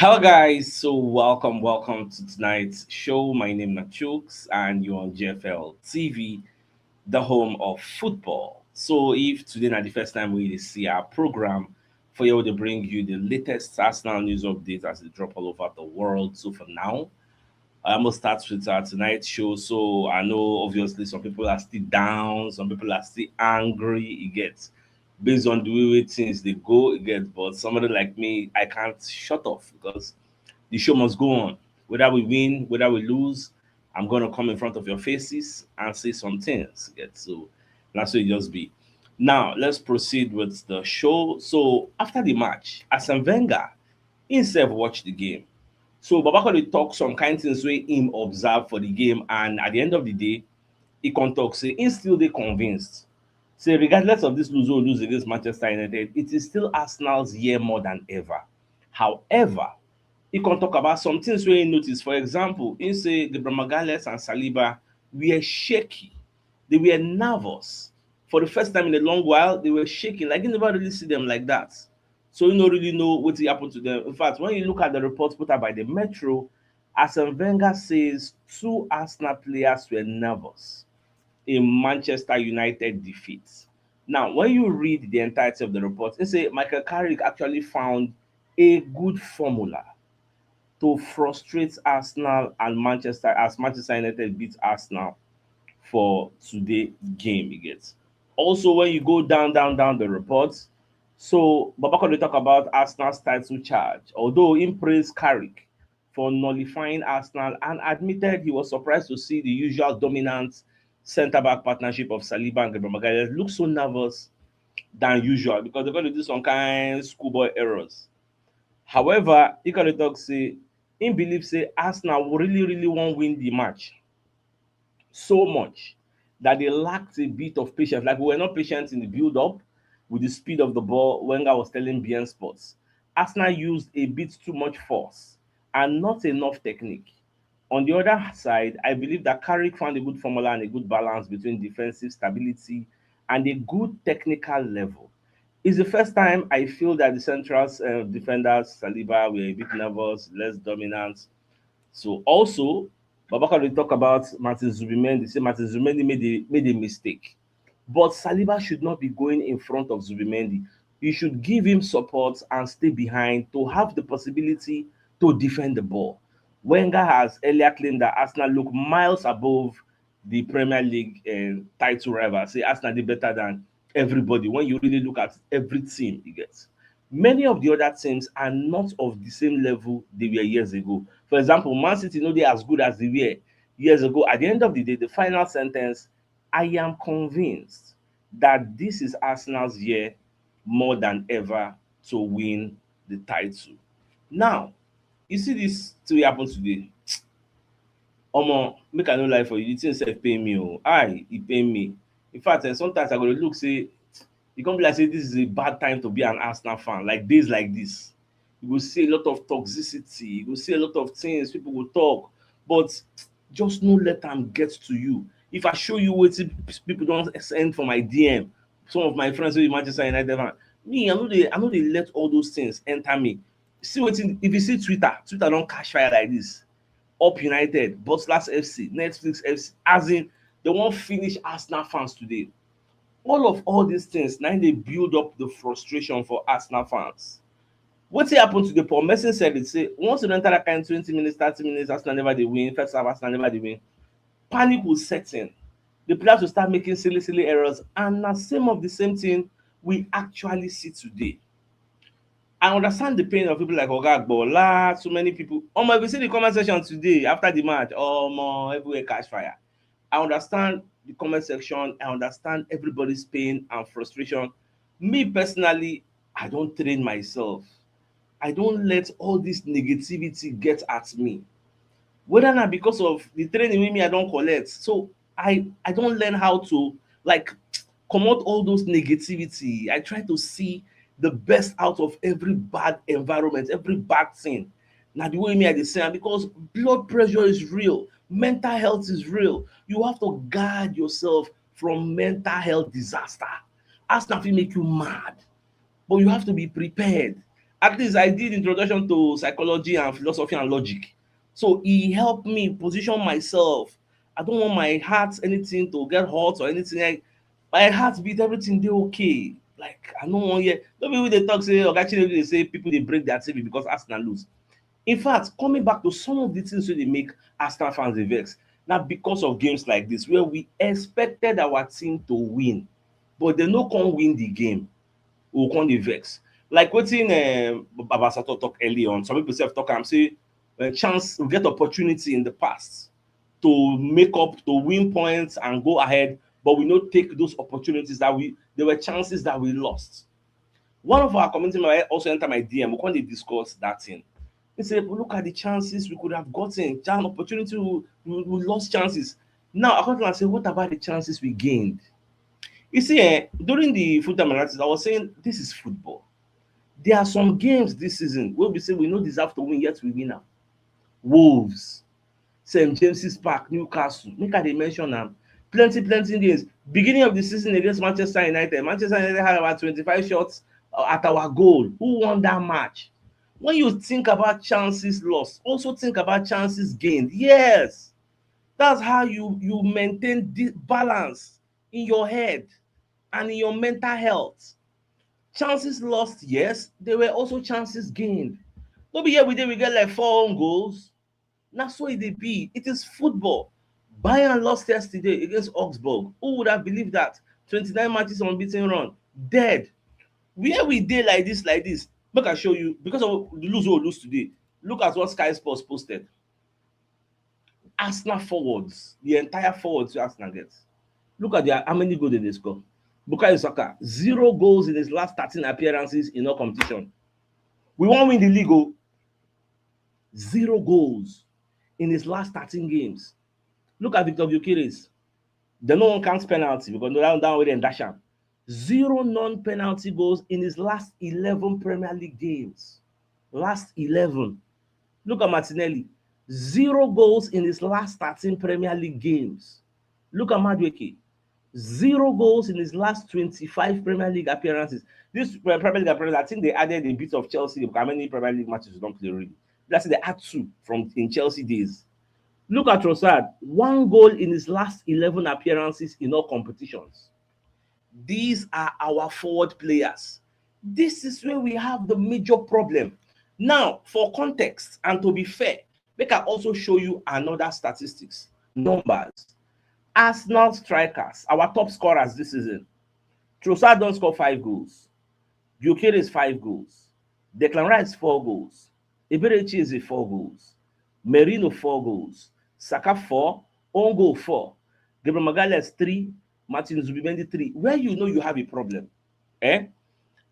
Hello, guys. So, welcome to tonight's show. My name is CHUKS, and you're on GFL TV, the home of football. So, if today is the first time we see our program, for you to bring you the latest Arsenal news updates as they drop all over the world. So, for now, I'm gonna start with our tonight's show. So, I know obviously some people are still down, some people are still angry. It gets based on the way things they go, it gets. But somebody like me, I can't shut off because the show must go on. Whether we win, whether we lose, I'm gonna come in front of your faces and say some things. Get so that's what it just be. Now let's proceed with the show. So after the match, Arsene Wenger himself watched the game. So Babako dey talk some kind things wey him observe for the game, and at the end of the day, he come talk say him still dey convinced. Say regardless of this lose against Manchester United, it is still Arsenal's year more than ever. However, he can talk about some things wey he notice. For example, he say Gabriel Magalhaes and Saliba were shaky. They were nervous. For the first time in a long while, they were shaking. Like you never really see them like that. So you don't really know what happened to them. In fact, when you look at the reports put out by the Metro, Arsene Wenger says two Arsenal players were nervous in Manchester United defeat. Now, when you read the entirety of the report, they say Michael Carrick actually found a good formula to frustrate Arsenal and Manchester as Manchester United beat Arsenal for today game you get. Also, when you go down the reports, so Babako they talk about Arsenal's title charge. Although he praised Carrick for nullifying Arsenal and admitted he was surprised to see the usual dominant centre back partnership of Saliba and Gabriel Magalhaes look so nervous than usual because they're going to do some kind schoolboy errors. However, Ikari talk say im believe say Arsenal really wan win the match so much that they lacked a bit of patience. Like we were not patient in the build-up with the speed of the ball. Wenger was telling BN Sports. Arsenal used a bit too much force and not enough technique. On the other side, I believe that Carrick found a good formula and a good balance between defensive stability and a good technical level. It's the first time I feel that the central defenders, Saliba, were a bit nervous, less dominant. So also, Babaka will talk about Martin Zubimendi. Say Martin Zubimendi made a mistake. But Saliba should not be going in front of Zubimendi. You should give him support and stay behind to have the possibility to defend the ball. Wenger has earlier claimed that Arsenal look miles above the Premier League title rival. Say Arsenal did better than everybody when you really look at every team he gets. Many of the other teams are not of the same level they were years ago. For example, Man City no dey as good as they were years ago. At the end of the day, the final sentence, I am convinced that this is Arsenal's year more than ever to win the title. Now, you see this thing happen today. Make I no lie for you, the thing sef pain me o. E pain me. In fact, sometimes I go dey look say e come be like say this is a bad time to be an Arsenal fan. Like days like this, you go see a lot of toxicity, you go see a lot of things people go talk, but just no let am get to you. If I show you wetin people don send for my DM, some of my friends wey be Manchester United fan, me I no dey let all those things enter me. See wetin if you see Twitter don catch fire like this. Up United, Butler's FC, Netflix FC, as in they wan finish Arsenal fans today. All these things na im dey build up the frustration for Arsenal fans. Wetin happen today? Paul Merson said it say once you enter that kind 20 minutes, 30 minutes, Arsenal never dey win, first half Arsenal never dey win, panic will set in. The players will start making silly errors, and na same of the same thing we actually see today. I understand the pain of people like Oga Agbola, so many people. If you see the comment section today after the match, everywhere catch fire. I understand the comment section. I understand everybody's pain and frustration. Me personally, I don't train myself. I don't let all this negativity get at me. Whether na because of the training wey me I don collect. So I don learn how to like comot all those negativity. I try to see the best out of every bad environment, every bad thing. Na the way me I dey see am, because blood pressure is real, mental health is real. You have to guard yourself from mental health disaster. Arsenal fit make you mad, but you have to be prepared. At least I did introduction to psychology and philosophy and logic. So he helped me position myself. I don't want my heart anything to get hot or anything. Like my heart beat everything dey okay. Like I no wan hear. No be we dey talk say oga Chineke dey say people dey break their TV because Arsenal lose. In fact, coming back to some of the things wey dey make Arsenal fans dey vex na because of games like this where we expected our team to win but dem no come win the game. We go come dey vex. Like wetin Baba Sato talk early on, some people sef talk am say chance we get opportunity in the past to make up, to win points and go ahead, but we no take those opportunities that we there were chances that we lost. One of our community members also enter my DM. We come dey discuss that thing. He say look at the chances we could have gotten, chance opportunity we lost chances. Now I come to am say what about the chances we gained? You see during the full time analysis I was saying this is football. There are some games this season wey be say we no deserve to win yet we win am. Wolves, St James's Park, Newcastle, make I dey mention am. Plenty games. Beginning of the season against Manchester United, Manchester United had about 25 shots at our goal. Who won that match? When you think about chances lost, also think about chances gained. Yes, that's how you maintain the balance in your head and in your mental health. Chances lost, yes, there were also chances gained. No be here we get like 4 own goals. Na so e dey be. It is football. Bayern lost yesterday against Augsburg. Who would have believed that? 29 matches unbeaten run. Dead. Where we dey like this, make I show you, because of the lose wey we lose today, look at what Sky Sports posted. Arsenal forwards, the entire forwards wey Arsenal get. Look at how many goals dem dey score. Bukayo Saka, 0 goals in his last 13 appearances in all competition. We wan win the league o. 0 goals in his last 13 games. Look at Victor Gyökeres. Dem no wan count penalty because that one wey dem dash am. 0 non-penalty goals in his last 11 Premier League games. Last 11. Look at Martinelli. 0 goals in his last 13 Premier League games. Look at Madueke. 0 goals in his last 25 Premier League appearances. This Premier League appearance, I think they added a bit of Chelsea. How many Premier League matches we don't play already? That's they add 2 from in Chelsea days. Look at Trossard. 1 goal in his last 11 appearances in all competitions. These are our forward players. This is where we have the major problem. Now, for context and to be fair, make I also show you another statistics, numbers. Arsenal strikers, our top scorers this season. Trossard don score 5 goals. Gyökeres 5 goals. Declan Rice 4 goals. Eberechi 4 goals. Merino 4 goals. Saka 4. Own goal 4. Gabriel Magalhaes 3. Martin Zubimendi 3. Where you know you have a problem.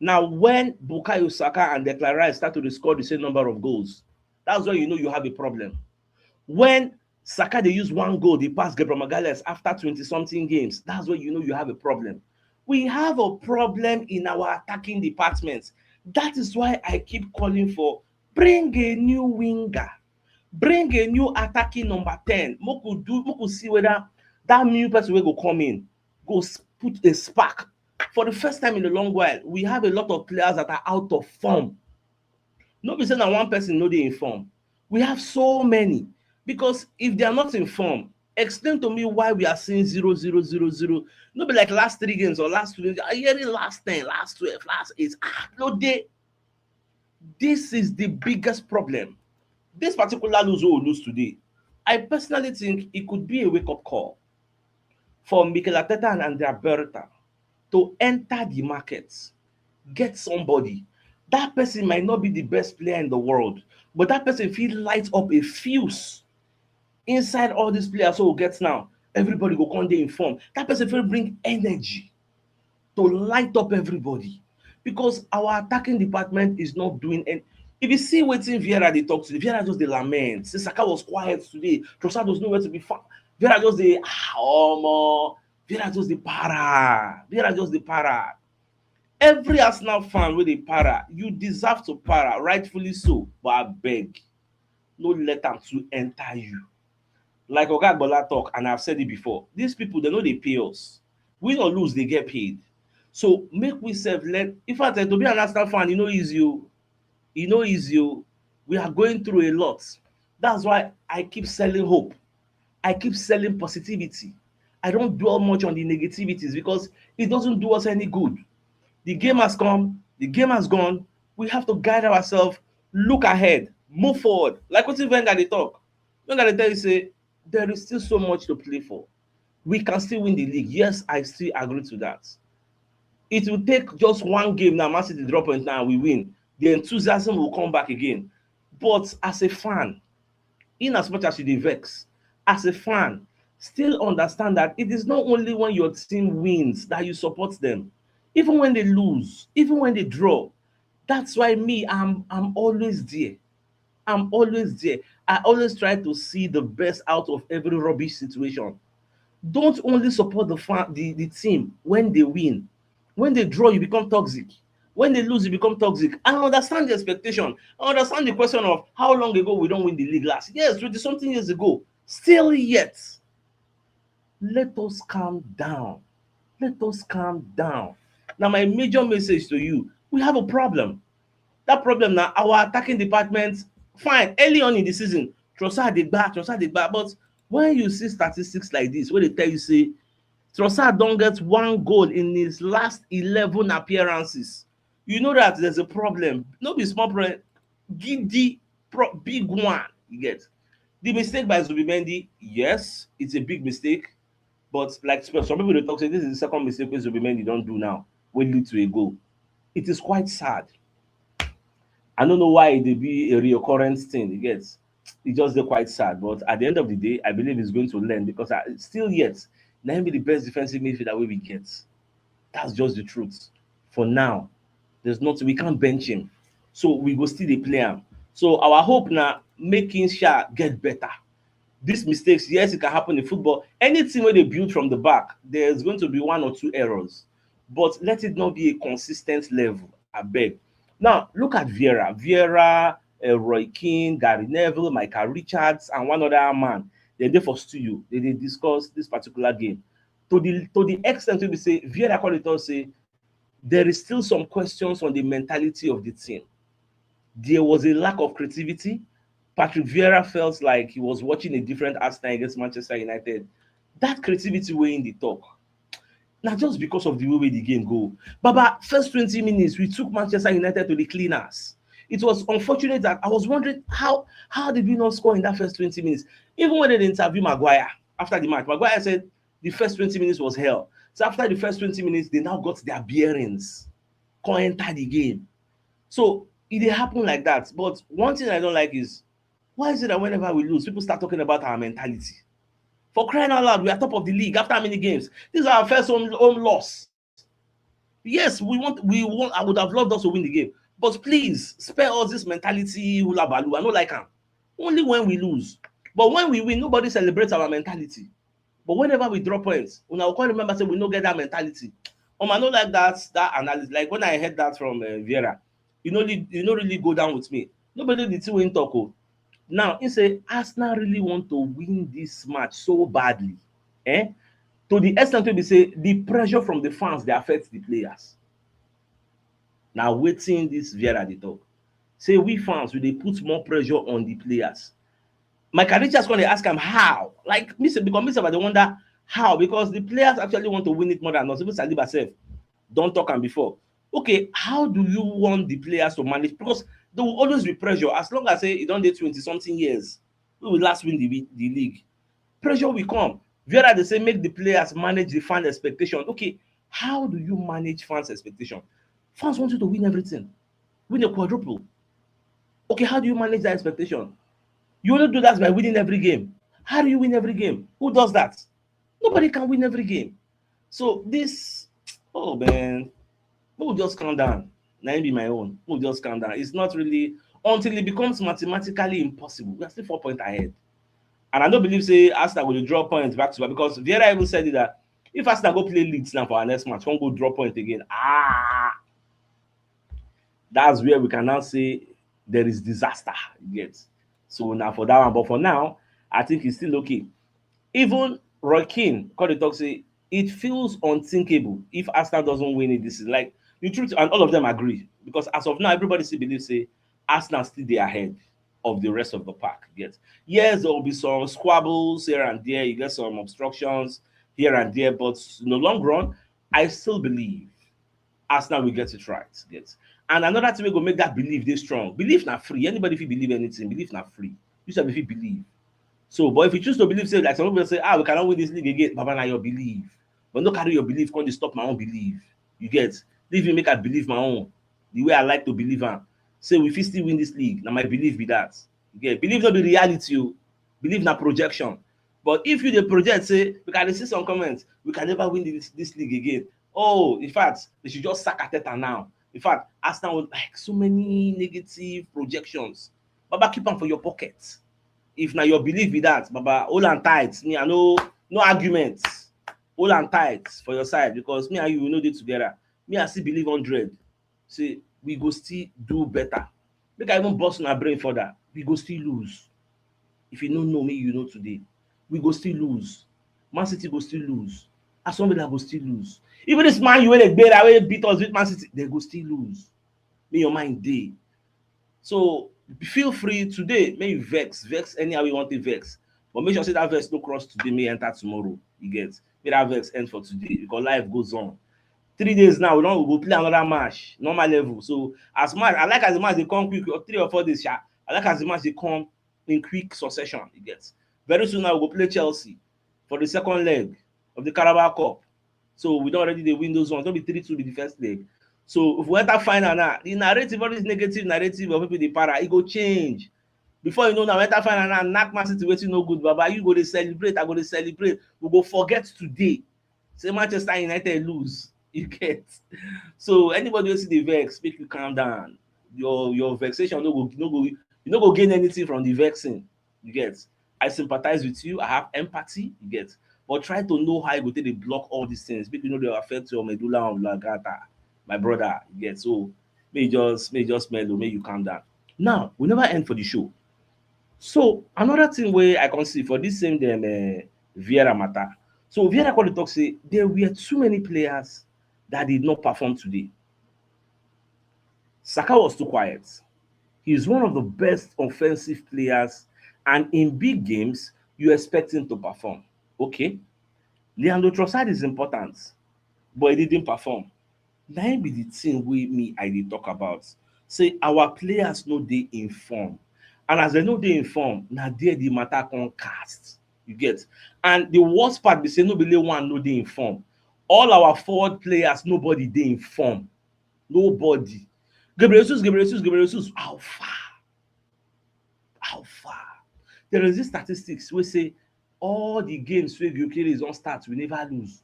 Now, when Bukayo Saka and Declan Rice start to score the same number of goals, that's when you know you have a problem. When Saka they use 1 goal, they pass Gabriel Magalhaes after 20-something games, that's when you know you have a problem. We have a problem in our attacking department. That is why I keep calling for bring a new winger, bring a new attacking number 10. Moku see whether that new person will go come in, go put a spark. For the first time in a long while, we have a lot of players that are out of form. No be saying that one person no dey in form. We have so many. Because if they are not in form, explain to me why we are seeing 0, 0, 0, 0. No be like last 3 games or last 2 games. I hear it last 10, last 12, last 8. No day. This is the biggest problem. This particular lose we lose today, I personally think it could be a wake-up call for Mikel Arteta and Andrea Berta to enter the markets, get somebody. That person might not be the best player in the world, but that person fit light up a fuse inside all these players who get now. Everybody go come dey informed. That person fit bring energy to light up everybody, because our attacking department is not doing any. If you see wetin Vieira dey talk to, Vieira just dey lament. Say Saka was quiet today. Trossard was nowhere to be found. Vieira just dey omo. Vieira just dey para. Vieira just dey para. Every Arsenal fan wey dey para, you deserve to para, rightfully so. But abeg, no let am to enter you. Like Oga Agbola talk, and I've said it before, these people, they know they pay us. Win or lose, they get paid. So make we sef learn. In fact, to be an Arsenal fan, you know easy o. You know, is you. We are going through a lot. That's why I keep selling hope. I keep selling positivity. I don't dwell much on the negativities because it doesn't do us any good. The game has come, the game has gone. We have to guide ourselves, look ahead, move forward. Like what Wenger dey talk. Wenger dey tell you say there is still so much to play for. We can still win the league. Yes, I still agree to that. It will take just one game now, Man City drop point now, we win. The enthusiasm will come back again. But as a fan, in as much as you dey vex, as a fan, still understand that it is not only when your team wins that you support them. Even when they lose, even when they draw. That's why me, I'm always there. I'm always there. I always try to see the best out of every rubbish situation. Don't only support the team when they win. When they draw, you become toxic. When they lose, you become toxic. I understand the expectation. I understand the question of how long ago we don't win the league last. Yes, 20 something years ago. Still yet. Let us calm down. Let us calm down. Now, my major message to you, we have a problem. That problem now, our attacking department, fine, early on in the season, Trossard dey gba. But when you see statistics like this, where they tell you, say, Trossard don get one goal in his last 11 appearances, you know that there's a problem. No be small problem, big one, you get. The mistake by Zubimendi, yes, it's a big mistake. But like some people dey talk say this is the second mistake wey Zubimendi don do now wey lead to a goal. It is quite sad. I don't know why it dey be a reoccurrent thing, you get. It just dey quite sad. But at the end of the day, I believe he's going to learn because still yet, na him be the best defensive midfielder wey we get. That's just the truth. For now, there's nothing, we can't bench him. So we go still dey play am. So our hope na making sure get better. These mistakes, yes, it can happen in football. Anything where they build from the back, there's going to be one or two errors. But let it not be a consistent level, I beg. Now, look at Vieira. Vieira, Roy Keane, Gary Neville, Michael Richards, and one other man. They're there for studio. They discuss this particular game. To the extent we say, Vieira call it out, say, there is still some questions on the mentality of the team. There was a lack of creativity. Patrick Vieira felt like he was watching a different Arsenal against Manchester United. That creativity way in the talk. Now, just because of the way the game go. Baba, first 20 minutes, we took Manchester United to the cleaners. It was unfortunate that I was wondering how did we not score in that first 20 minutes? Even when they interviewed Maguire after the match, Maguire said the first 20 minutes was hell. So after the first 20 minutes, they now got their bearings, come enter the game. So it happened like that. But one thing I don't like is, why is it that whenever we lose, people start talking about our mentality? For crying out loud, we are top of the league after how many games? This is our first home loss. Yes, we want. I would have loved us to win the game, but please spare us this mentality hula baloo. I don't like them. Only when we lose, but when we win, nobody celebrates our mentality. But whenever we drop points, when I can't remember say we don't get that mentality. I don't like that analysis. Like when I heard that from Vieira, you know really go down with me. Nobody did see win talk. Now, he say Arsenal really want to win this match so badly. To the extent where they say the pressure from the fans they affect the players. Now, waiting this Vieira dey talk. Say we fans we dey put more pressure on the players. Michael Richards going to ask him how. Like because me I wonder how, because the players actually want to win it more than us. Even Saliba self don't talk am before. Okay, how do you want the players to manage? Because there will always be pressure. As long as say you don't dey 20-something years, we will last win the league. Pressure will come. Vieira they say make the players manage the fan expectation. Okay, how do you manage fans' expectation? Fans want you to win everything, win a quadruple. Okay, how do you manage that expectation? You only do that by winning every game. How do you win every game? Who does that? Nobody can win every game. So this, oh man, we'll just calm down. Now be my own. We'll just calm down. It's not really until it becomes mathematically impossible. We are still 4 points ahead. And I don't believe say Arsenal will draw points back to back, because Vieira even said that if Arsenal go play Leeds now for our next match, won't go draw point again. That's where we can now say there is disaster. Yes. So now for that one, but for now, I think it's still okay. Even Roy Keane, called the talk, say it feels unthinkable if Arsenal doesn't win it this season. Like the truth, and all of them agree, because as of now, everybody still believes say Arsenal still there ahead of the rest of the pack. Yes, there will be some squabbles here and there. You get some obstructions here and there, but in the long run, I still believe Arsenal will get it right. And another thing we go make that belief dey strong. Belief na free. Anybody fit believe anything. Belief na free. You sef fit believe. So, but if you choose to believe, say like some people say, we cannot win this league again, Baba, na your belief. But no carry your belief, come dey stop my own belief. You get? Leave me make I believe my own. The way I like to believe am. Say we fit still win this league. Na my belief be that. You get? Belief no be reality o. Belief na projection. But if you dey project say, we can see some comments, we can never win this league again. Oh, in fact, they should just sack Arteta now. In fact, Arsenal was like so many negative projections. Baba, keep am for your pocket. If na your belief be that, Baba, hold am tight. Me, I no arguments. Hold am tight for your side because me and you will no dey together. Me, I still believe 100. Say we go still do better. Make I even burst una brain further. We go still lose. If you no know me, you know today. We go still lose. Man City go still lose. Aston Villa go still lose. Even this Man U wey dey gbera wey beat us with Man City, they go still lose. Make your mind dey. So feel free today. Make you vex anyhow you want to vex. But make sure say that vex no cross today, may enter tomorrow. You get? Make that vex end for today because life goes on. 3 days now, we go play another match, normal level. So as much I like as the match they come quick, 3 or 4 days, I like as the match they come in quick succession. You get? Very soon now we go play Chelsea for the second leg of the Carabao Cup. So we don't already win those ones. Don't be 3-2 be the first leg. So if we enter final now, the narrative, all this negative narrative of people the para, it go change. Before you know now, enter final now, knock Man City waiting no good, Baba. You go to celebrate, I go to celebrate. We go forget today. Say Manchester United lose. You get? So anybody who see the vex, make you calm down. Your vexation you no go gain anything from the vexing. You get? I sympathize with you. I have empathy. You get? But try to know how you go take dey block all these things. Make you know they affect your medulla oblongata, my brother. You get? So may just mellow, may you calm down. Now we never end for the show. So another thing where I can see for this same Vieira matter. So Vieira called the talk say there were too many players that did not perform today. Saka was too quiet. He's one of the best offensive players, and in big games, you expect him to perform. Okay. Leandro Trossard is important, but he didn't perform. Na him be the thing wey me I dey talk about. Say our players no dey in form. And as they no dey in form, na there the matter come cast. You get? And the worst part be say no be one no dey in form. All our forward players, nobody dey in form. Nobody. Gabriel Jesus, how far? How far? There is this statistics wey say all the games wey Gyökeres don start, we never lose.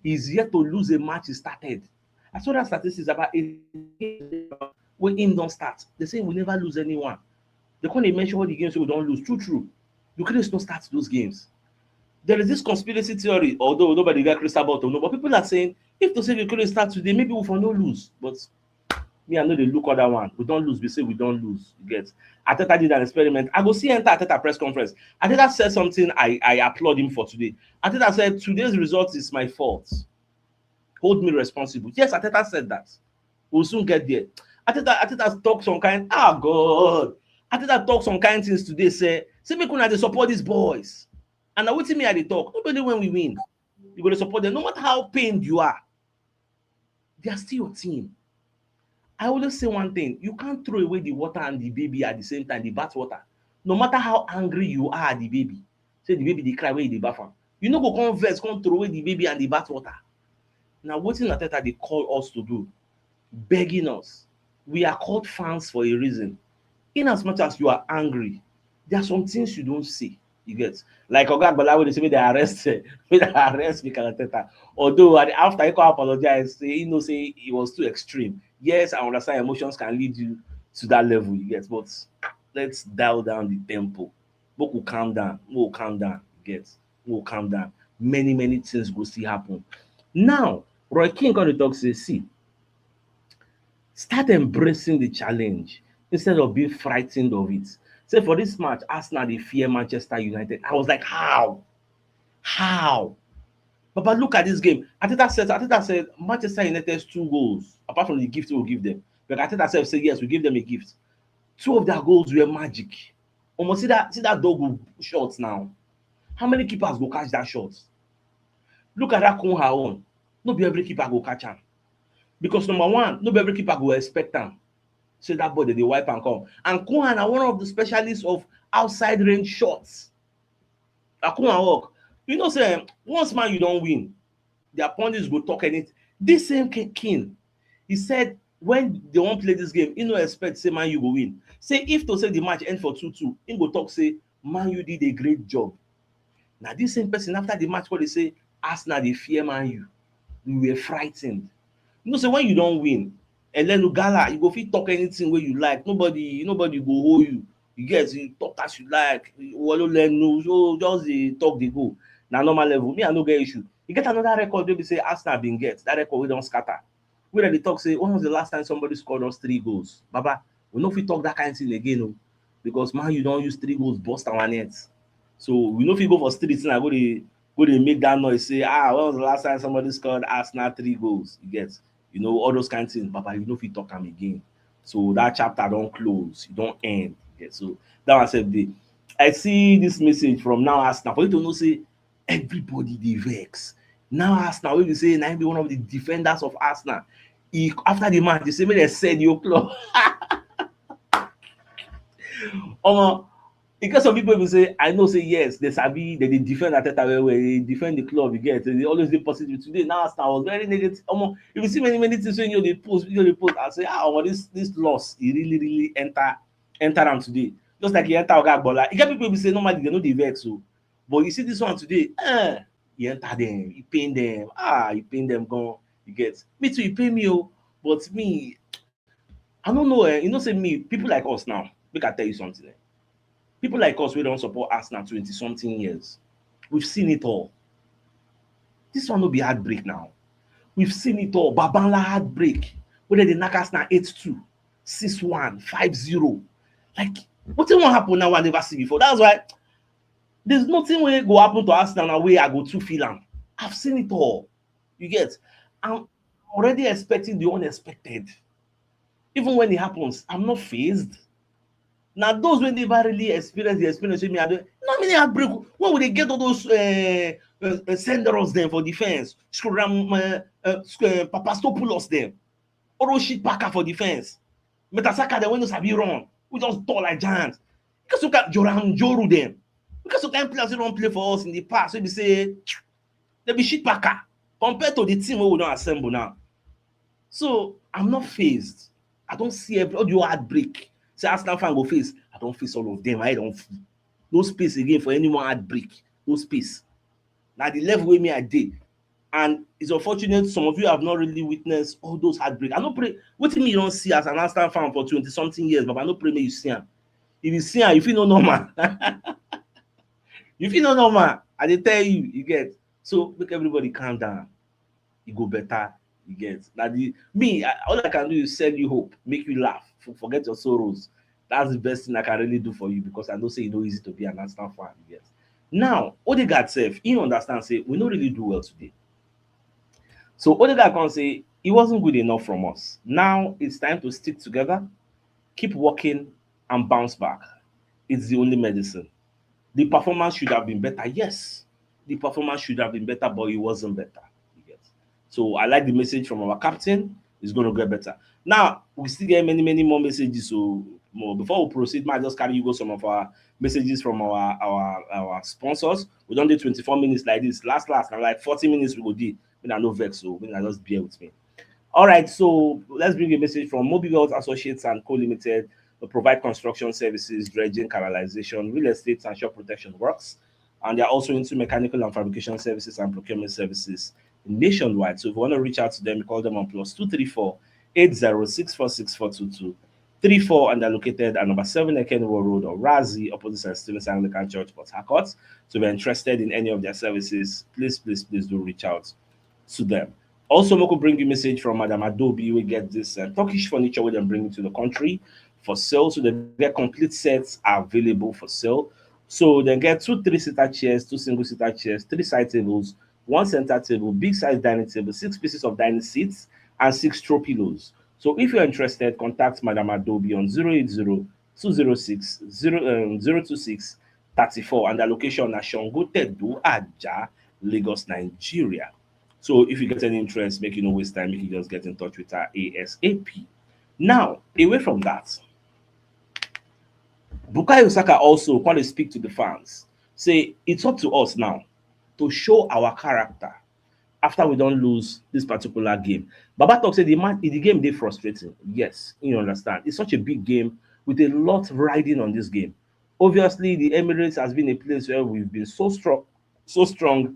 He's yet to lose a match he started. I saw that statistics about 8 games wey him don start. They say we never lose anyone. They can't even mention all the games we don't lose. True. Gyökeres don't start those games. There is this conspiracy theory, although nobody got crystal ball to know, but people are saying if to say Gyökeres start today, maybe we for no lose. But me, I know they look other one. We don't lose. We say we don't lose. You get? Arteta did an experiment. I go see enter Arteta press conference. Arteta said something I applaud him for today. Arteta said today's result is my fault. Hold me responsible. Yes, Arteta said that. We'll soon get there. Arteta talk some kind. God. Arteta talk some kind things today. Say make una dey support these boys. And now wetin me I dey talk. Nobody when we win, you go to support them. No matter how pained you are, they are still your team. I always say one thing, you can't throw away the water and the baby at the same time, the bath water. No matter how angry you are at the baby, say the baby dey cry when you dey bath am. You no go come vex, come throw away the baby and the bath water. Now wetin Arteta dey call us to do, begging us. We are called fans for a reason. In as much as you are angry, there are some things you don't say. You get? Like Oga Agbala wey dey say make they arrest Mikel Arteta. Although after he come apologize, say he was too extreme. Yes, I understand emotions can lead you to that level, you get, but let's dial down the tempo. We'll calm down. You get? We'll calm down. Many things will still happen. Now, Roy Keane got to talk, say, see, start embracing the challenge instead of being frightened of it. Say for this match, Arsenal, they fear Manchester United. I was like, how? But look at this game. Arteta said Manchester United's 2 goals, apart from the gift we will give them. But Arteta said, yes, we give them a gift. Two of their goals were magic. Almost see that dog shot now. How many keepers go catch that shot? Look at that Kunha own. No be every keeper go catch am. Because number one, no be every keeper go expect am. Say that ball dey wipe and come. And Kunha na one of the specialists of outside range shots. Kunha work. You know say once man you don win, their pundits go talk anything. This same Keane, he said when they wan play this game, he no expect say man you go win. Say if to say the match end for 2-2, he go talk say man you did a great job. Na this same person after the match go dey say Arsenal dey fear man you. We were frightened. You know say when you don win, Elenu Gala, you go fit talk anything wey you like. Nobody go hold you. You get you talk as you like. So just dey talk dey go. Na normal level. Me I no get issue. You get another record wey be say Arsenal bin get. That record wey don scatter. Wey dem dey talk say when was the last time somebody scored us 3 goals? Baba, we no fit talk that kind thing again o. Because man you don use 3 goals burst our net. So we no fit go for street now go dey make that noise say when was the last time somebody scored Arsenal 3 goals? You get, you know, all those kind of things. Baba, you no fit talk am again. So that chapter don close, e don end. Yeah, so that one sef dey. I see this message from Now Arsenal for you to know say everybody dey vex. Now Arsenal wey be say na be one of the defenders of Arsenal. After the match, they say make dem sell the club. In case some people will say, I know say yes, they sabi, they defend Arteta well, they defend the club, you get, they always dey positive. Today, now Arsenal was very negative. If you see many things when you post, I say, this loss, he really enter them today. Just like he enter Oga Bola. You get people will say normally they know the vex, so, but you see this one today, he enter them, he pain them, he pain them gone. You get, me too, he pay me, but me, I don't know, you know, say me, people like us now, make I tell you something. People like us, we don't support Arsenal 20-something years. We've seen it all. This one will be heartbreak now. We've seen it all. Babanla heartbreak. Whether they knock Arsenal 8-2, 6-1, 5-0. Like, what thing won't happen now I never see before? That's why there's nothing will go happen to Arsenal now where I go to feel them. I've seen it all. You get? I'm already expecting the unexpected. Even when it happens, I'm not fazed. Now those when they never really experience the experience with me, I don't not many heartbreak. When will they get all those senders them for defense? Papastopoulos them. All those shit packer for defense. Metasaka them when those have you run. We just tall like giants. Because you got Joram Joru them. Because you can't players who don't play for us in the past. So they say they be shit packer compared to the team we don't assemble now. So I'm not phased. I don't see all the heartbreak. Say Arsenal fan go face. I don't face all of them. I don't feel no space again for anyone heartbreak. No space. Now the level where me I did. And it's unfortunate some of you have not really witnessed all those heartbreak. I don't pray. What do you don't see as an Arsenal fan for 20-something years, but I don't pray me you see him. If you see him, you feel no normal. You feel no normal. I dey tell you, you get. So make everybody calm down. You go better. You get. Now all I can do is send you hope, make you laugh, forget your sorrows. That's the best thing I can really do for you because I don't say it's not easy to be an Arsenal fan. You get. Now, Odegaard self, he understands say we don't really do well today. So Odegaard can say it wasn't good enough from us. Now it's time to stick together, keep working, and bounce back. It's the only medicine. The performance should have been better. Yes, the performance should have been better, but it wasn't better. You get. So I like the message from our captain. It's going to get better. Now we still get many more messages. So before we proceed, might just carry you go some of our messages from our sponsors. We don't do 24 minutes like this. Last now like 40 minutes we go do. When I no vex, so when I just bear with me. All right, so let's bring a message from Mobile Wealth Associates and Co Limited. They provide construction services, dredging, canalization, real estate, and shop protection works. And they're also into mechanical and fabrication services and procurement services nationwide. So if you want to reach out to them, you call them on +234 80646422 34, and they're located at number 7 Ekenwo Road or Razi, opposite St. Stephen's Anglican Church, Port Harcourt. So if you're interested in any of their services, please do reach out to them. Also, Moko bring you message from Madam Adobe. We get this Turkish furniture we then bring it to the country for sale. So their complete sets are available for sale. So they get 2 3-seater chairs, 2 single-seater chairs, 3 side tables, 1 center table, big size dining table, 6 pieces of dining seats, and 6 throw pillows. So if you're interested, contact Madam Adobe on 080 206 026 34, and the location at Shongotedu, Aja, Lagos, Nigeria. So if you get any interest, make you no waste time, make you just get in touch with her ASAP. Now, away from that, Bukayo Saka also want to speak to the fans. Say it's up to us now to show our character after we don't lose this particular game. Baba talk say the game dey frustrating. Yes, you understand. It's such a big game with a lot riding on this game. Obviously, the Emirates has been a place where we've been so strong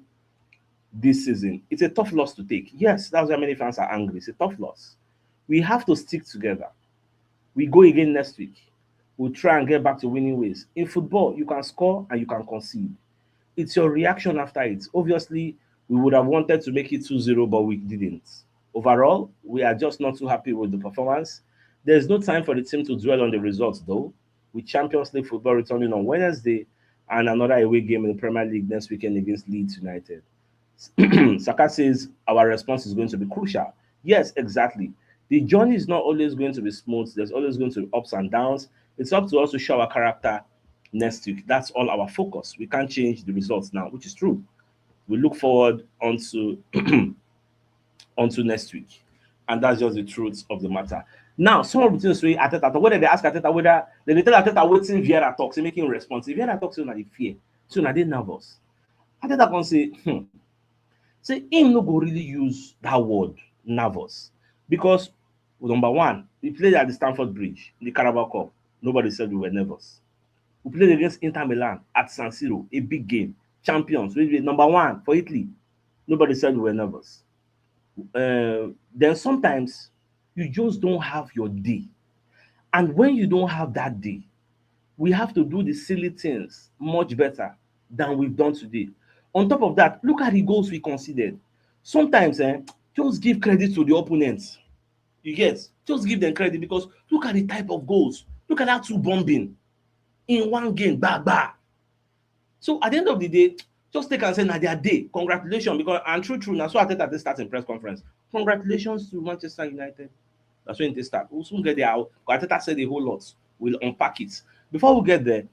this season. It's a tough loss to take. Yes, that's why many fans are angry. It's a tough loss. We have to stick together. We go again next week. We'll try and get back to winning ways. In football, you can score and you can concede. It's your reaction after it. Obviously, we would have wanted to make it 2-0, but we didn't. Overall, we are just not too happy with the performance. There's no time for the team to dwell on the results, though, with Champions League football returning on Wednesday and another away game in the Premier League next weekend against Leeds United. Saka says our response is going to be crucial. Yes, exactly. The journey is not always going to be smooth. There's always going to be ups and downs. It's up to us to show our character next week. That's all our focus. We can't change the results now, which is true. We look forward onto onto next week, and that's just the truth of the matter. Now, some of the things we Arteta, whether they ask Arteta whether they tell Arteta waiting Vieira talks, making response. If Vieira talks, so now they fear, so now they nervous. Arteta can say, say him no go really use that word nervous because number one, we played at the Stamford Bridge, the Carabao Cup. Nobody said we were nervous. We played against Inter Milan at San Siro, a big game, champions. We number one for Italy. Nobody said we were nervous. Then sometimes you just don't have your day, and when you don't have that day, we have to do the silly things much better than we've done today. On top of that, look at the goals we conceded. Sometimes, just give credit to the opponents. You get, just give them credit because look at the type of goals. Look at that two bombing in one game, bah bah. So at the end of the day, just take and say na their day. Congratulations, because and true, na so Arteta dey start in press conference. Congratulations to Manchester United. That's when they start. We'll soon get there. Arteta said a whole lot. We'll unpack it. Before we get there,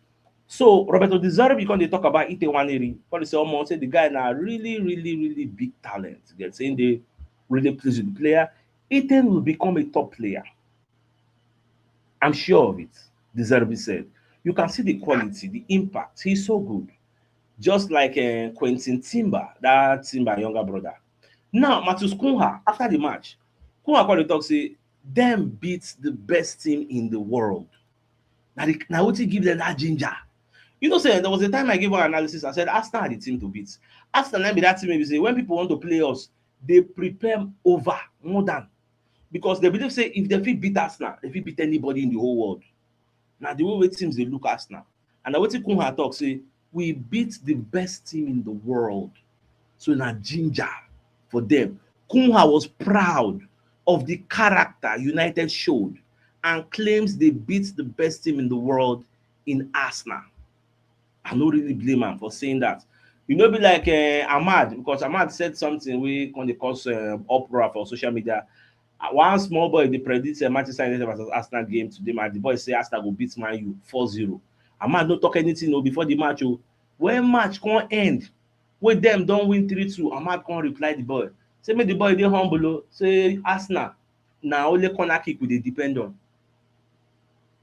so Roberto De Zerbi become dey talk about Ite Waneri. But they say almost say the guy na really big talent. They're saying they really pleased with the player. Ite will become a top player. I'm sure of it. De Zerbi said. You can see the quality, the impact. He's so good. Just like Quentin Timber, that Timber younger brother. Now, Matheus Cunha, after the match, Cunha called the talk, say, them beat the best team in the world. Now, what give them that ginger? You know, say there was a time I gave one analysis. I said, Arsenal are the team to beat. Arsenal be that team. Maybe say when people want to play us, they prepare over more than because they believe say if they fit beat Arsenal, they fit beat anybody in the whole world. Now the way teams they look Arsenal, and what Cunha talk say we beat the best team in the world. So na ginger for them. Cunha was proud of the character United showed and claims they beat the best team in the world in Arsenal. I don't really blame him for saying that. You know, be like Ahmad, because Ahmad said something we can cause uproar for social media. One small boy they predict Manchester United versus Arsenal game today. The boy say Arsenal will beat Man U 4-0. Ahmad no talk anything before the match. When match can end, when them don't win 3-2, Ahmad can't reply the boy. Say make the boy dey humble. Say Arsenal na only corner kick we dey depend on.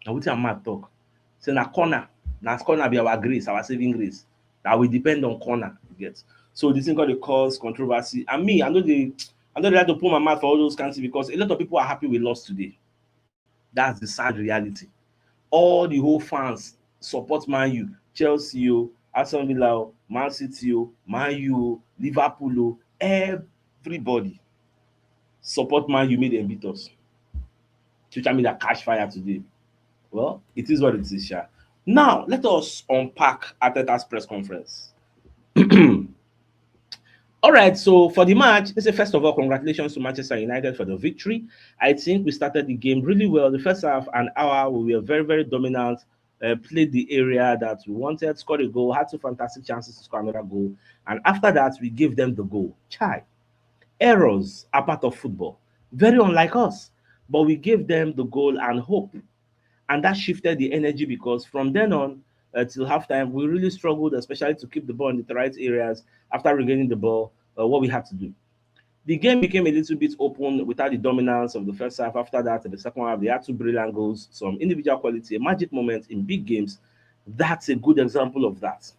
Na wetin Ahmad talk. Say na corner be our grace, our saving grace. That we depend on corner. You get. So this thing got the cause controversy. And me, I know they like to put my mouth for all those countries because a lot of people are happy we lost today. That's the sad reality. All the whole fans support Man U, Chelsea, Aston Villa, Man City, Man U, Liverpool, everybody support Man U made them beat us. Social media catch fire today. Well, it is what it is, Sha. Now, let us unpack Arteta's press conference. All right, so for the match, let's say first of all, congratulations to Manchester United for the victory. I think we started the game really well. The first half, an hour, we were very dominant, played the area that we wanted, scored a goal, had two fantastic chances to score another goal. And after that, we gave them the goal. Chai. Errors are part of football. Very unlike us. But we gave them the goal and hope. And that shifted the energy because from then on till halftime, we really struggled, especially to keep the ball in the right areas after regaining the ball. What we had to do. The game became a little bit open without the dominance of the first half. After that, in the second half, they had two brilliant goals, some individual quality, a magic moment in big games. That's a good example of that.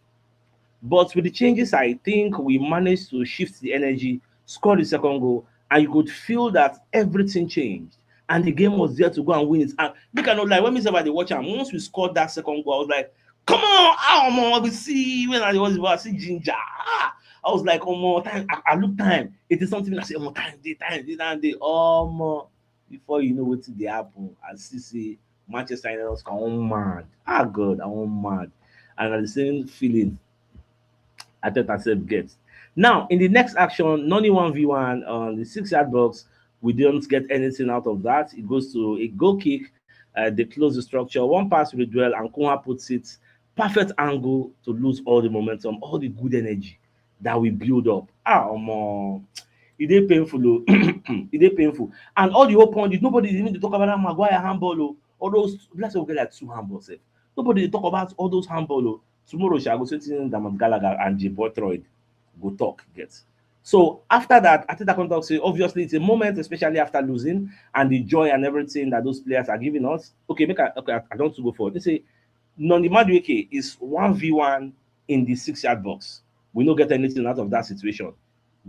But with the changes, I think we managed to shift the energy, score the second goal, and you could feel that everything changed. And the game was there to go and win it. And we cannot like when we say about the watch, and once we scored that second goal, I was like, come on, man, we see when I see ginger. I was like, oh more time, I look time. It is something I say, oh more time, day. Oh more before you know what they happen. I see Manchester United was come mad. Ah God, I want mad. And at the same feeling Arteta said gets. Now, in the next action, Noni 1v1 on the 6 yard box, we don't get anything out of that. It goes to a goal kick. They close the structure. One pass with the duel, and Kunha puts it perfect angle to lose all the momentum, all the good energy that we build up. It is painful. Oh. It is painful. And all the whole point is nobody even to talk about that Maguire handball. Oh. All those, let's say we get like 2 handballs. Nobody talk about all those handball. Oh. Tomorrow, shall go sitting Damas Gallagher and J. Boytroid go talk. Get. So after that, Arteta come talk say obviously it's a moment, especially after losing and the joy and everything that those players are giving us. Okay, I don't want to go forward. They say Noni Madueke is 1v1 in the 6 yard box. We don't get anything out of that situation.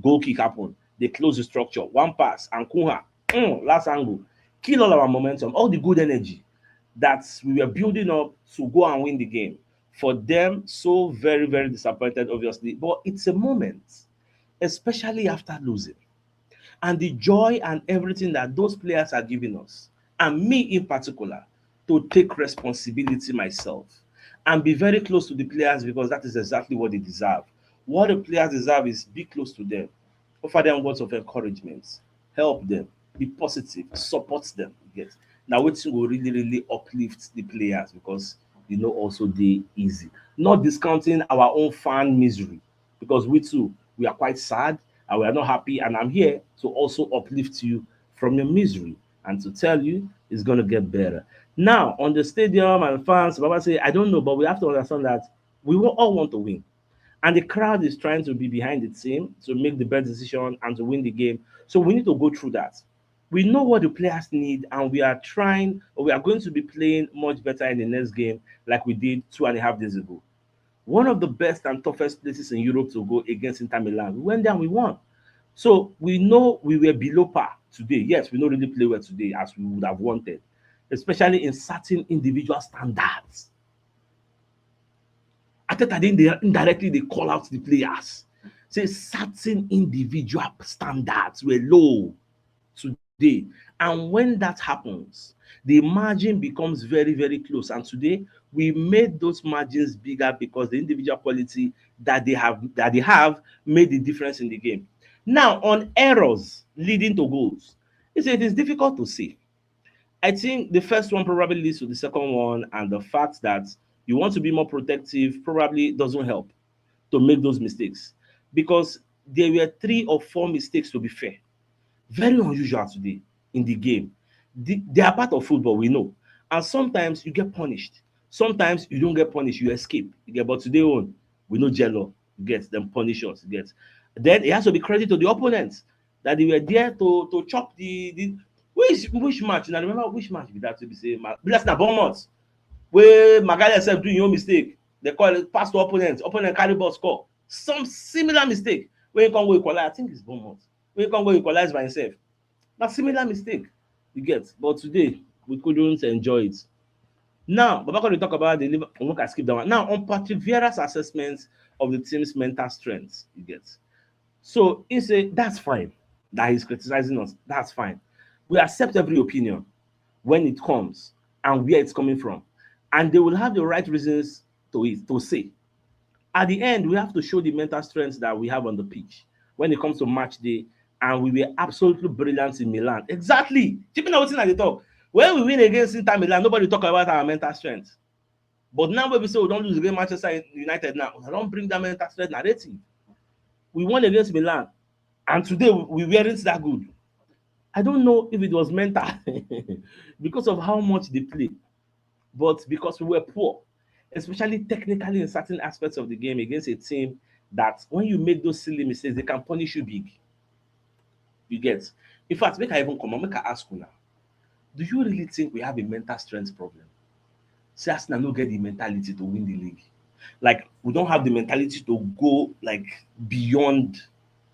Goal kick happen. They close the structure. One pass and Kunha. Last angle. Kill all our momentum, all the good energy that we were building up to go and win the game. For them, so very, very disappointed, obviously. But it's a moment, especially after losing. And the joy and everything that those players are giving us, and me in particular, to take responsibility myself and be very close to the players because that is exactly what they deserve. What the players deserve is be close to them, offer them words of encouragement, help them, be positive, support them. Yes. Now, which will really, really uplift the players because also they easy. Not discounting our own fan misery because we too we are quite sad and we are not happy. And I'm here to also uplift you from your misery and to tell you it's gonna get better. Now on the stadium and fans, Baba say I don't know, but we have to understand that we will all want to win. And the crowd is trying to be behind the team to make the best decision and to win the game. So we need to go through that. We know what the players need, and we are trying, or we are going to be playing much better in the next game, like we did 2.5 days ago. One of the best and toughest places in Europe to go against Inter Milan. We went there and we won. So we know we were below par today. Yes, we don't really play well today as we would have wanted, especially in certain individual standards. Arteta then indirectly they call out the players. Say certain individual standards were low today. And when that happens, the margin becomes very, very close. And today we made those margins bigger because the individual quality that they have made the difference in the game. Now, on errors leading to goals, it is difficult to say. I think the first one probably leads to the second one, and the fact that you want to be more protective probably doesn't help to make those mistakes because there were 3 or 4 mistakes to be fair. Very unusual today in the game. They are part of football, we know. And sometimes you get punished. Sometimes you don't get punished, you escape. You get, but today on, we know jello. You get them punish us. You get. Then it has to be credit to the opponents that they were there to chop the which match. And I remember which match did that to be saying. That's not Bournemouth. Where Magalhaes self doing your mistake. They call it pass to opponent. Opponent carry ball score. Some similar mistake. When you can go equalize, I think it's Bournemouth. When you can go equalize by himself. That's similar mistake you get. But today, we couldn't enjoy it. Now, Baba going to talk about the Liverpool. Look, I skip that one. Now, on Patrick Vieira's assessment of the team's mental strength, you get. So he said, that's fine that he's criticizing us. That's fine. We accept every opinion when it comes and where it's coming from. And they will have the right reasons to say. At the end, we have to show the mental strength that we have on the pitch when it comes to match day. And we were absolutely brilliant in Milan. Exactly. Keeping everything at the top. When we win against Inter Milan, nobody talk about our mental strength. But now when we say we don't lose against Manchester United now, we don't bring that mental strength narrative. We won against Milan. And today we weren't that good. I don't know if it was mental because of how much they play. but because we were poor, especially technically in certain aspects of the game against a team that when you make those silly mistakes, they can punish you big. You get. In fact, make I even come on, make I ask you now. Do you really think we have a mental strength problem? Say Arsenal no get the mentality to win the league. Like we don't have the mentality to go like beyond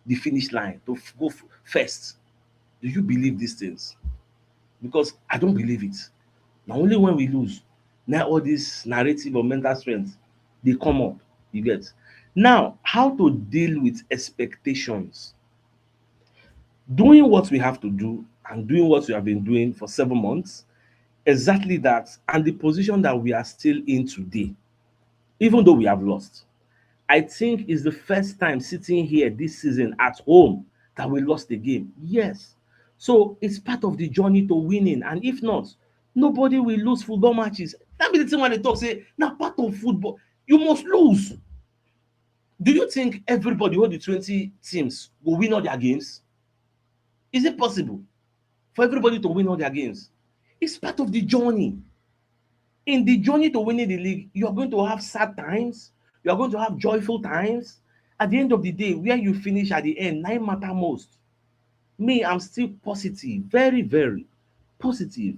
the finish line to go first. Do you believe these things? Because I don't believe it. Na only when we lose na all this narrative of mental strength dey come up. You get. Now, how to deal with expectations? Doing what we have to do and doing what we have been doing for 7 months, exactly that, and the position that we are still in today, even though we have lost. I think is the first time sitting here this season at home that we lost the game. Yes. So it's part of the journey to winning. And if not, nobody will lose football matches. That be the thing when they talk, say, now part of football, you must lose. Do you think everybody, all the 20 teams, will win all their games? Is it possible for everybody to win all their games? It's part of the journey. In the journey to winning the league, you are going to have sad times, you are going to have joyful times. At the end of the day, where you finish at the end, nine matter most. Me, I'm still positive, very, very positive.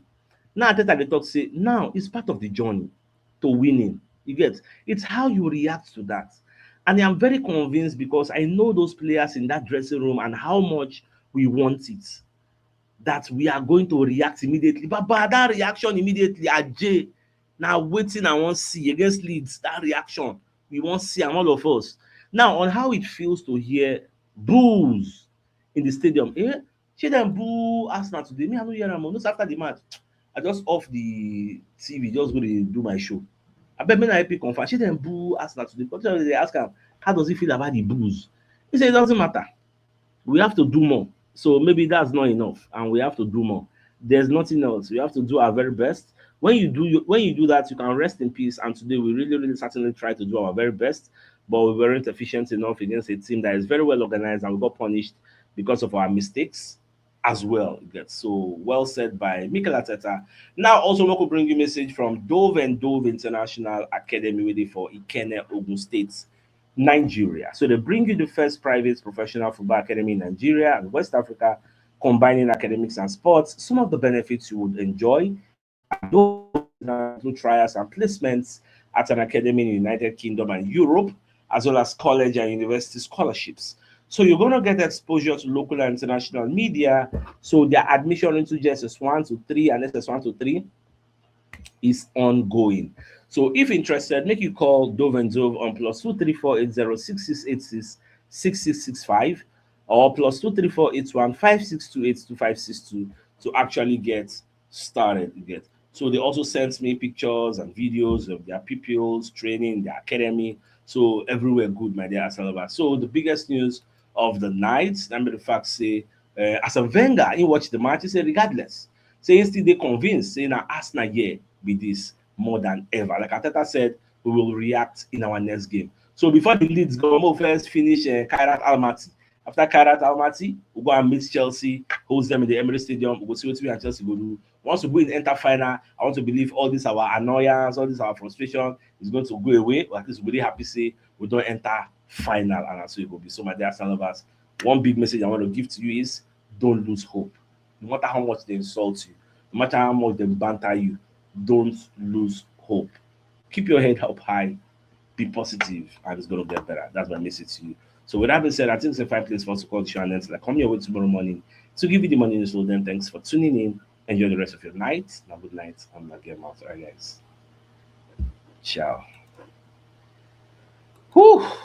Now, Arteta dey talk say, now it's part of the journey to winning. You get, it's how you react to that. And I'm very convinced because I know those players in that dressing room and how much we want it, that we are going to react immediately. But by that reaction immediately, Ajay, now waiting I wan see against Leeds, that reaction, we wan see am all of us. Now, on how it feels to hear boos in the stadium. Shey dem boo Arsenal today? Me, I no hear am o. No say after the match, I just off the TV, just go dey do my show. Abeg make na help me confirm. Shey dem boo Arsenal today? Because dey ask am, how does he feel about the boos? He say it doesn't matter. We have to do more. So maybe that's not enough, and we have to do more. There's nothing else. We have to do our very best. When you do that, you can rest in peace. And today we really, really certainly try to do our very best, but we weren't efficient enough against a team that is very well organized, and we got punished because of our mistakes as well. That's so well said by Mikel Arteta. Now, also, we could bring you a message from Dove and Dove International Academy ready for Ikene, Ogun State, Nigeria. So they bring you the first private professional football academy in Nigeria and West Africa, combining academics and sports. Some of the benefits you would enjoy are through trials and placements at an academy in the United Kingdom and Europe, as well as college and university scholarships. So you're going to get exposure to local and international media. So their admission into JSS1 to 3 and SS1 to 3 is ongoing. So if interested, make you call Dove and Dove on +2348066866665 or +2348156282562 to actually get started. So they also sent me pictures and videos of their pupils training, their academy. So everywhere good, my dear Asalaba. So the biggest news of the night, number the fact say, Arsene Wenger, he watched the match, he said regardless, say still they convinced, saying na Arsenal here be this more than ever. Like Arteta said, we will react in our next game. So before the Leeds go, we'll first finish Kairat Almaty. After Kairat Almaty, we'll go and meet Chelsea, host them in the Emirates Stadium. We'll see what we and Chelsea go do. Once we go in enter final, I want to believe all this our annoyance, all this our frustration is going to go away. Or at least we're really happy to say we don't enter final, and that's what it will be. So my dear Arsenal lovers, one big message I want to give to you is don't lose hope. No matter how much they insult you, no matter how much they banter you, don't lose hope. Keep your head up high, be positive, and it's going to get better. That's my message to you. So with that being said, I think it's a fine place for us to call the show and then like come your way tomorrow morning to give you the money news. So then thanks for tuning in. Enjoy the rest of your night. Now good night. I'm not getting out. All right, guys. Ciao. Whew.